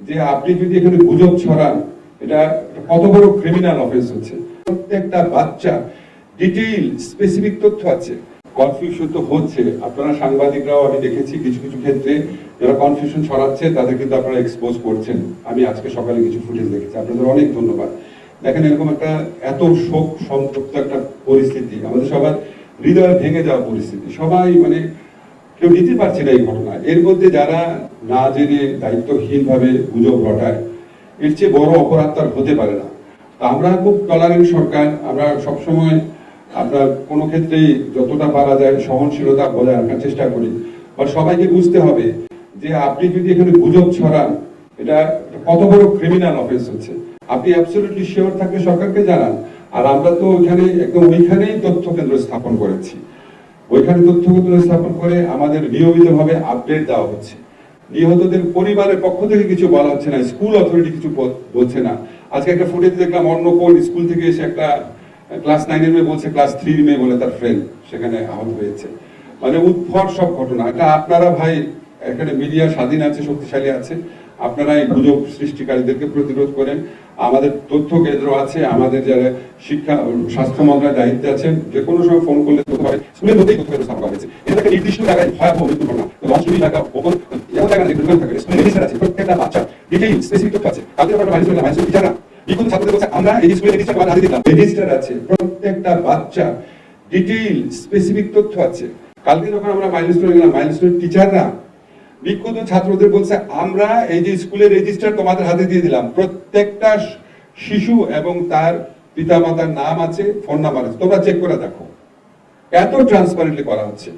যে আপনি যদি এখানে গুজব ছড়ান, এটা কত বড় ক্রিমিনাল অফেন্স হচ্ছে। প্রত্যেকটা বাচ্চা ডিটেইল স্পেসিফিক তথ্য আছে। কনফিউশন তো হচ্ছে, আপনারা সাংবাদিকরাও আমি দেখেছি কিছু কিছু ক্ষেত্রে যারা কনফিউশন ছড়াচ্ছে তাদের কিন্তু আপনারা এক্সপোজ করছেন। আমি আজকে সকালে কিছু ফুটেজ দেখেছি, আপনাদের অনেক ধন্যবাদ। দেখেন, এরকম একটা এত শোক সন্তপ্ত একটা পরিস্থিতি, আমাদের সবার হৃদয় ভেঙে যাওয়া পরিস্থিতি, সবাই মানে কেউ নিতে পারছে না এই ঘটনা। এর মধ্যে যারা না জেনে দায়িত্বহীন ভাবে গুজব রটায়, এর চেয়ে বড় অপরাধ তার হতে পারে না। আমরা খুব টলারেন্ট সরকার, আমরা সবসময় আপনার কোনো ক্ষেত্রেই যতটা পারা যায় সহনশীলতা বজায় রাখার চেষ্টা করি। আর সবাইকে বুঝতে হবে যে আপনি যদি এখানে গুজব ছড়ান, এটা কত বড় ক্রিমিনাল অফেন্স হচ্ছে। আপনি অ্যাবসলিউটলি শিওর থাকলে সরকারকে জানান। আর আমরা তো ওইখানে একদম ওইখানেই তথ্য কেন্দ্র স্থাপন করেছি, ওইখানে তথ্য কেন্দ্র স্থাপন করে আমাদের নিয়মিতভাবে আপডেট দেওয়া হচ্ছে। নিহতদের পরিবারের পক্ষ থেকে কিছু বলা হচ্ছে না, স্কুল অথরিটি কিছু বলছে না। আজকে একটা ফুটেজ দেখলাম, অন্য কোন স্কুল থেকে এসে একটা ক্লাস 9 এর মেয়ে বলছে ক্লাস 3 মেয়ে বলে তার ফ্রেন্ড সেখানে আহত হয়েছে। মানে উদ্ভট সব ঘটনা। এটা আপনারা ভাই, এখানে মিডিয়া স্বাধীন আছে, শক্তিশালী আছে, আপনারা এই গুজব সৃষ্টিকারীদেরকে প্রতিরোধ করেন। আমাদের তথ্য কেন্দ্র আছে, আমাদের যারা শিক্ষা স্বাস্থ্য মন্ত্রণালয়ের দায়িত্বে আছেন, যে কোনো সময় ফোন করলে তথ্য পাবে। স্কুলের মধ্যেই তথ্য কেন্দ্র স্থাপন করা হয়েছে। এটা একটা নির্দিষ্ট জায়গায় ভয়াবহ মৃত্যু ঘটনা, লঞ্চগুলি এলাকা ওপর এমন জায়গায় যেগুলো থাকে স্কুলে রেজিস্টার আছে, প্রত্যেকটা বাচ্চা ডিটেইল স্পেসিফিক তথ্য আছে। কালকে আমরা মাইন্ড টিচাররা বিকুল ছাত্রদের বলছে আমরা এই স্কুলে রেজিস্টার করা দিলাম, রেজিস্টার আছে, প্রত্যেকটা বাচ্চা ডিটেইল স্পেসিফিক তথ্য আছে। কালকে যখন আমরা মাইলস্টোনে গেলাম, মাইলস্টোনের টিচাররা বিক্ষুব্ধ ছাত্রদের বলছে আমরা এই যে স্কুলের রেজিস্টার তোমাদের হাতে দিয়ে দিলাম, প্রত্যেকটা শিশু এবং তার পিতামাতার নাম আছে, ফোন নাম্বার আছে, তোমরা চেক করে দেখো। এত ট্রান্সপারেন্টলি করা হচ্ছে।